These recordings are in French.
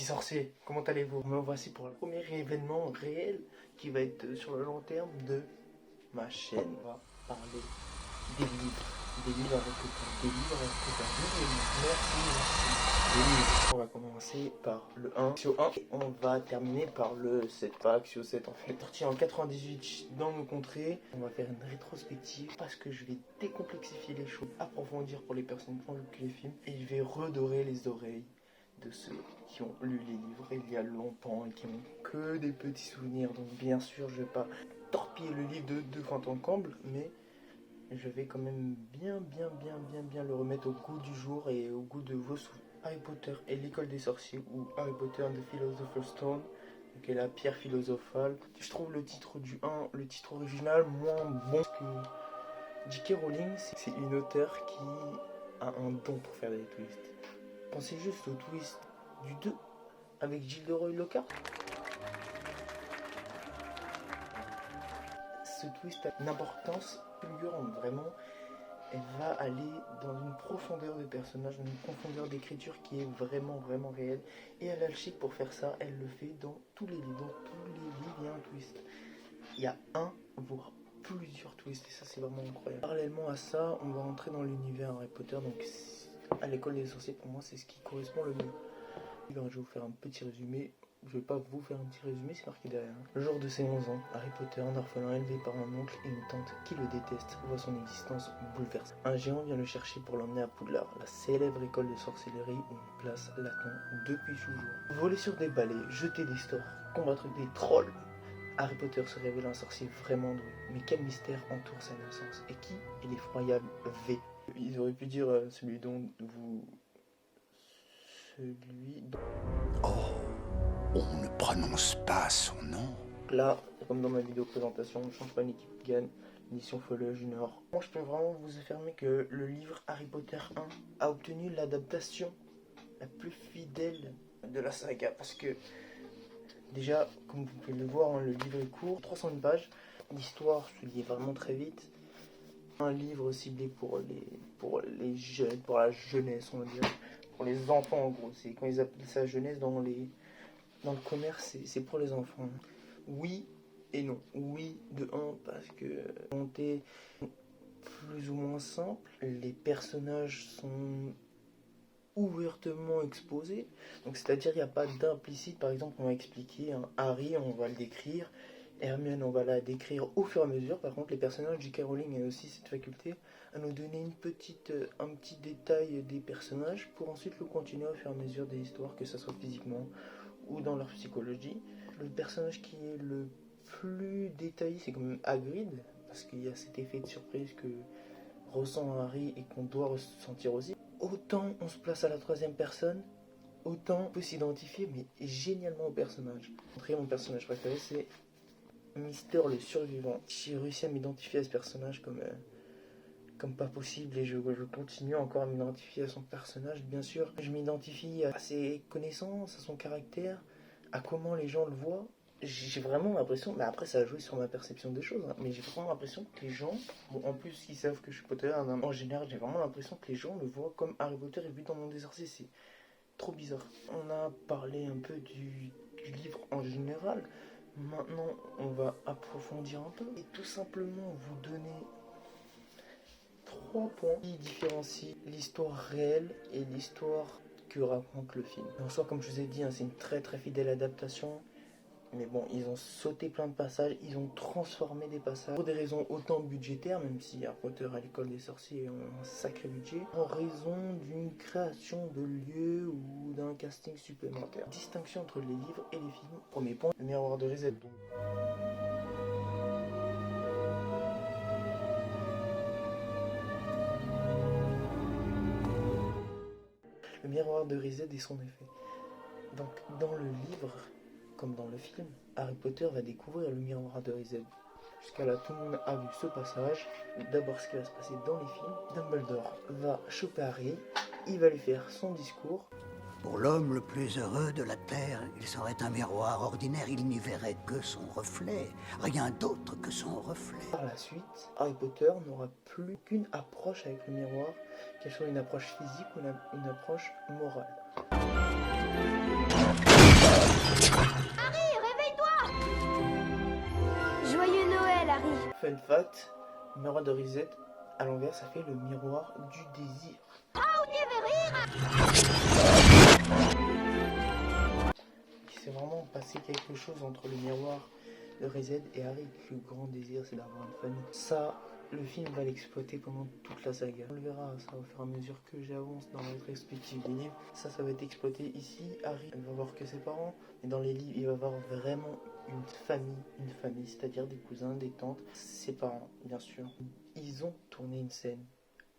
petits sorciers, comment allez-vous? Me voici pour le premier événement réel qui va être sur le long terme de ma chaîne. On va parler des livres avec des livres merci. Des livres. On va commencer par le 1, Axio 1, et on va terminer par le 7, pas Axio 7 en fait. Sorti en 98 dans nos contrées, on va faire une rétrospective parce que je vais décomplexifier les choses, approfondir pour les personnes qui ont lu que les films, et je vais redorer les oreilles de ceux qui ont lu les livres il y a longtemps et qui n'ont que des petits souvenirs. Donc bien sûr, je vais pas torpiller le livre de Quentin Camble, mais je vais quand même bien le remettre au goût du jour et au goût de vos souvenirs. Harry Potter et l'école des sorciers, ou Harry Potter and the Philosopher's Stone, qui est la pierre philosophale. Je trouve le titre du 1, le titre original, moins bon que J.K. Rowling. C'est une auteure qui a un don pour faire des twists. Pensez juste au twist du 2 avec Gilderoy Lockhart. Ce twist a une importance fulgurante, vraiment. Elle va aller dans une profondeur de personnage, dans une profondeur d'écriture qui est vraiment réelle. Et elle a le chic pour faire ça, elle le fait dans tous les livres. Dans tous les livres, il y a un twist. Il y a un, voire plusieurs twists, et ça c'est vraiment incroyable. Parallèlement à ça, on va entrer dans l'univers Harry Potter, donc à l'école des sorciers, pour moi, c'est ce qui correspond le mieux. Je vais vous faire un petit résumé. Je vais pas vous faire un petit résumé, c'est marqué derrière. Le jour de ses 11 ans, Harry Potter, un orphelin élevé par un oncle et une tante qui le détestent, voit son existence bouleversée. Un géant vient le chercher pour l'emmener à Poudlard, la célèbre école de sorcellerie où une place l'attend depuis toujours. Voler sur des balais, jeter des sorts, combattre des trolls. Harry Potter se révèle un sorcier vraiment doué. Mais quel mystère entoure sa naissance? Et qui est l'effroyable V? Ils auraient pu dire celui dont vous... Oh, on ne prononce pas son nom. Là, comme dans ma vidéo présentation, on ne change pas une équipe qui gagne, l'édition Folleux Junior. Moi, je peux vraiment vous affirmer que le livre Harry Potter 1 a obtenu l'adaptation la plus fidèle de la saga. Parce que, déjà, comme vous pouvez le voir, hein, le livre est court, 301 pages. L'histoire se lit vraiment très vite. Un livre ciblé pour les jeunes, pour la jeunesse, on va dire. Pour les enfants, en gros. C'est quand ils appellent ça jeunesse dans le commerce, c'est pour les enfants. Oui et non. Oui, de 1, parce que monter plus ou moins simple. Les personnages sont ouvertement exposés. Donc c'est-à-dire il n'y a pas d'implicite. Par exemple, on va expliquer un Harry, on va le décrire. Hermione, on va la décrire au fur et à mesure. Par contre, les personnages, J.K. Rowling a aussi cette faculté à nous donner un petit détail des personnages pour ensuite le continuer au fur et à mesure des histoires, que ce soit physiquement ou dans leur psychologie. Le personnage qui est le plus détaillé, c'est quand même Hagrid, parce qu'il y a cet effet de surprise que ressent Harry et qu'on doit ressentir aussi. Autant on se place à la troisième personne, autant on peut s'identifier, mais génialement au personnage. Mon personnage préféré, c'est Mister le survivant. J'ai réussi à m'identifier à ce personnage comme pas possible, et je continue encore à m'identifier à son personnage. Bien sûr, je m'identifie à ses connaissances, à son caractère, à comment les gens le voient. J'ai vraiment l'impression, mais après ça a joué sur ma perception des choses, hein, mais j'ai vraiment l'impression que les gens, bon, en plus ils savent que je suis Potter, en général j'ai vraiment l'impression que les gens le voient comme Harry Potter est vu dans Monde des sorciers. C'est trop bizarre. On a parlé un peu du livre en général. Maintenant, on va approfondir un peu et tout simplement vous donner 3 points qui différencient l'histoire réelle et l'histoire que raconte le film. En soi, comme je vous ai dit, hein, c'est une très fidèle adaptation. Mais bon, ils ont sauté plein de passages, ils ont transformé des passages pour des raisons autant budgétaires, même si Harry Potter à l'école des sorciers ont un sacré budget, en raison d'une création de lieux ou d'un casting supplémentaire. Distinction entre les livres et les films. Premier point, le miroir de Riset. Le miroir de Riset et son effet. Donc, dans le livre, comme dans le film, Harry Potter va découvrir le miroir de Riset. Jusqu'à là, tout le monde a vu ce passage. D'abord, ce qui va se passer dans les films, Dumbledore va choper Harry, il va lui faire son discours. Pour l'homme le plus heureux de la Terre, il serait un miroir ordinaire, il n'y verrait que son reflet, rien d'autre que son reflet. Par la suite, Harry Potter n'aura plus qu'une approche avec le miroir, qu'elle soit une approche physique ou une approche morale. Harry, réveille-toi! Joyeux Noël, Harry. Fun fact, le miroir de Reset, à l'envers, ça fait le miroir du désir. Il s'est vraiment passé quelque chose entre le miroir de Reset et Harry. Le grand désir, c'est d'avoir une famille. Ça, le film va l'exploiter pendant toute la saga. On le verra, ça au fur et à mesure que j'avance dans la rétrospective des livres. Ça va être exploité ici. Harry, il va voir que ses parents. Mais dans les livres, il va avoir vraiment une famille, c'est-à-dire des cousins, des tantes, ses parents, bien sûr. Ils ont tourné une scène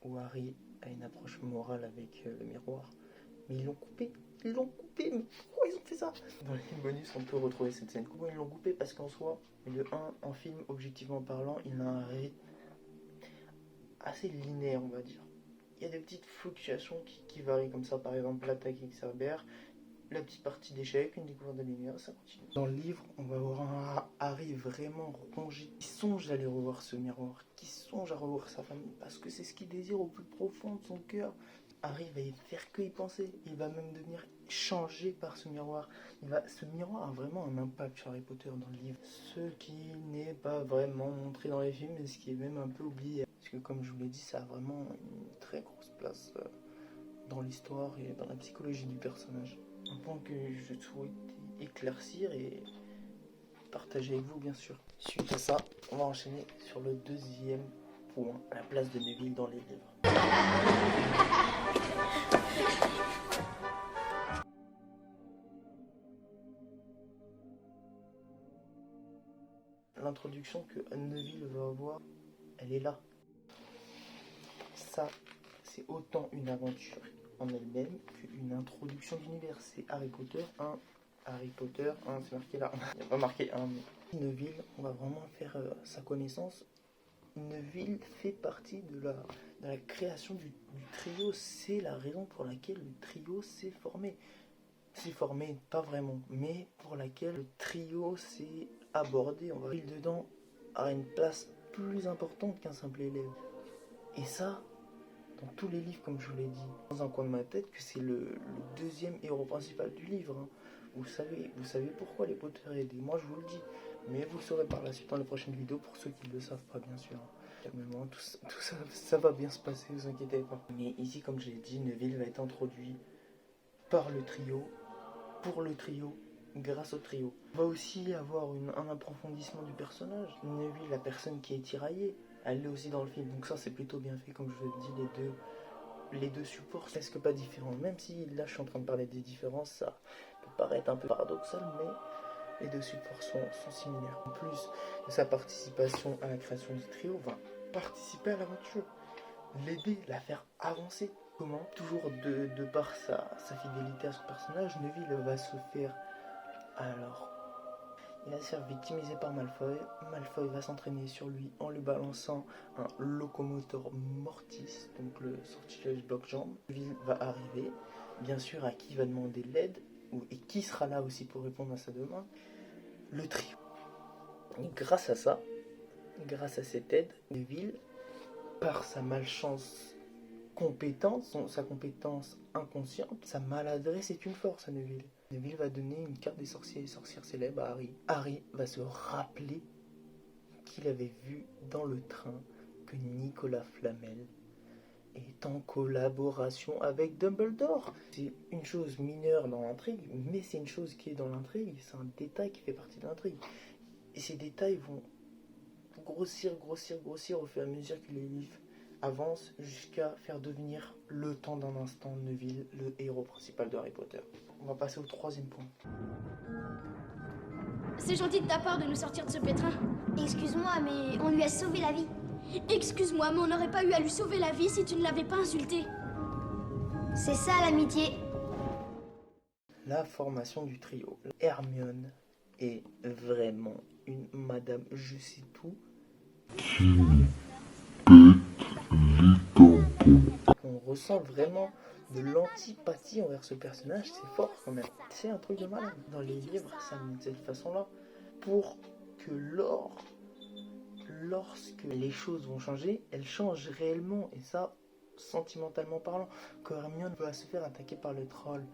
où Harry a une approche morale avec le miroir. Mais ils l'ont coupé. Mais pourquoi ils ont fait ça? Dans les bonus, on peut retrouver cette scène. Comment ils l'ont coupé? Parce qu'en soi, le 1, en film, objectivement parlant, il a un rythme assez linéaire, on va dire. Il y a des petites fluctuations qui varient comme ça. Par exemple, l'attaque avec Cerbère, la petite partie d'échec, une découverte de lumière, ça continue. Dans le livre, on va voir un Harry vraiment rongé, qui songe à aller revoir ce miroir, qui songe à revoir sa famille, parce que c'est ce qu'il désire au plus profond de son cœur. Harry va y faire que y penser, il va même devenir changé par ce miroir. Ce miroir a vraiment un impact sur Harry Potter dans le livre, ce qui n'est pas vraiment montré dans les films, et ce qui est même un peu oublié. Parce que comme je vous l'ai dit, ça a vraiment une très grosse place dans l'histoire et dans la psychologie du personnage. Un point que je souhaite éclaircir et partager avec vous, bien sûr. Suite à ça, on va enchaîner sur le deuxième point, la place de Neville dans les livres. L'introduction que Neville va avoir, elle est là. Ça, c'est autant une aventure en elle-même qu'une introduction d'univers. C'est Harry Potter 1. Harry Potter 1, c'est marqué là. Il n'y a pas marqué 1, mais Neville, on va vraiment faire sa connaissance. Neville fait partie de la création du trio. C'est la raison pour laquelle le trio s'est formé. S'est formé, pas vraiment, mais pour laquelle le trio s'est abordé. On va dire dedans a une place plus importante qu'un simple élève. Et ça, dans tous les livres, comme je vous l'ai dit, dans un coin de ma tête, que c'est le deuxième héros principal du livre. Hein. Vous savez pourquoi les Potter aidés. Moi, je vous le dis. Mais vous le saurez par la suite dans les prochaines vidéos, pour ceux qui ne le savent pas, bien sûr. Calmement, tout ça va bien se passer, vous inquiétez pas. Mais ici, comme je l'ai dit, Neville va être introduit par le trio, pour le trio, grâce au trio. On va aussi avoir un approfondissement du personnage. Neville, la personne qui est tiraillée, elle est aussi dans le film. Donc ça, c'est plutôt bien fait, comme je vous l'ai dit, les deux supports presque pas différents. Même si là, je suis en train de parler des différences, ça peut paraître un peu paradoxal, mais les deux supports sont similaires. En plus de sa participation à la création du trio, va participer à l'aventure, l'aider, la faire avancer. Comment? Toujours de par sa fidélité à son personnage, Neville va se faire... Alors, il va se faire victimiser par Malfoy. Malfoy va s'entraîner sur lui en lui balançant un locomotor mortis, donc le sortilège bloc-jambe. Neville va arriver, bien sûr, à qui va demander l'aide, et qui sera là aussi pour répondre à sa demande? Le trio. Et grâce à ça, grâce à cette aide, Neville, par sa malchance compétente, sa compétence inconsciente, sa maladresse est une force à Neville. Neville va donner une carte des sorciers et sorcières célèbres à Harry. Harry va se rappeler qu'il avait vu dans le train que Nicolas Flamel est en collaboration avec Dumbledore. C'est une chose mineure dans l'intrigue, mais c'est une chose qui est dans l'intrigue, c'est un détail qui fait partie de l'intrigue. Et ces détails vont grossir au fur et à mesure que les livres avancent, jusqu'à faire devenir le temps d'un instant Neville le héros principal de Harry Potter. On va passer au troisième point. C'est gentil de ta part de nous sortir de ce pétrin. Excuse-moi, mais on lui a sauvé la vie. Excuse-moi, mais on n'aurait pas eu à lui sauver la vie si tu ne l'avais pas insulté. C'est ça l'amitié. La formation du trio. Hermione est vraiment une madame je sais tout. On ressent vraiment de l'antipathie envers ce personnage, c'est fort quand même. C'est un truc de malade. Dans les livres, ça met de cette façon-là. Pour que lorsque les choses vont changer, elles changent réellement. Et ça, sentimentalement parlant. Quand Hermione va se faire attaquer par le troll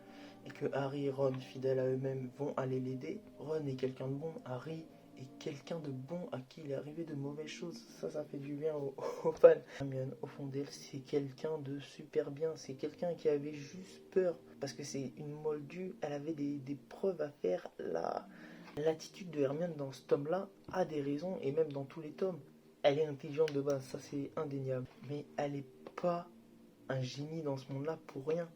et que Harry et Ron, fidèles à eux-mêmes, vont aller l'aider. Ron est quelqu'un de bon, Harry est quelqu'un de bon à qui il est arrivé de mauvaises choses. Ça fait du bien aux fans. Hermione, au fond d'elle, c'est quelqu'un de super bien. C'est quelqu'un qui avait juste peur. Parce que c'est une moldue, elle avait des preuves à faire. L'attitude de Hermione dans ce tome-là a des raisons, et même dans tous les tomes. Elle est intelligente de base, ça c'est indéniable. Mais elle n'est pas un génie dans ce monde-là pour rien.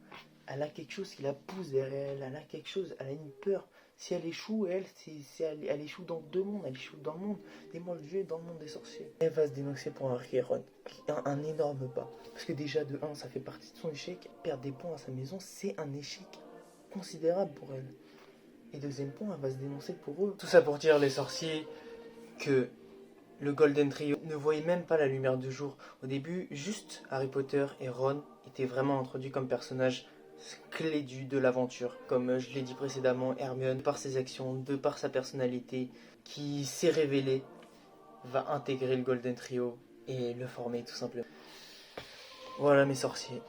Elle a quelque chose qui la pousse derrière elle. Elle a quelque chose, elle a une peur. Si elle échoue, elle échoue dans deux mondes. Elle échoue dans le monde des moldus et dans le monde des sorciers. Elle va se dénoncer pour Harry et Ron. Un énorme pas. Parce que déjà, de 1, ça fait partie de son échec. Perdre des points à sa maison, c'est un échec considérable pour elle. Et deuxième point, elle va se dénoncer pour eux. Tout ça pour dire, les sorciers, que le Golden Trio ne voyait même pas la lumière du jour. Au début, juste Harry Potter et Ron étaient vraiment introduits comme personnages clés de l'aventure. Comme je l'ai dit précédemment, Hermione, par ses actions, de par sa personnalité, qui s'est révélée, va intégrer le Golden Trio et le former tout simplement. Voilà mes sorciers.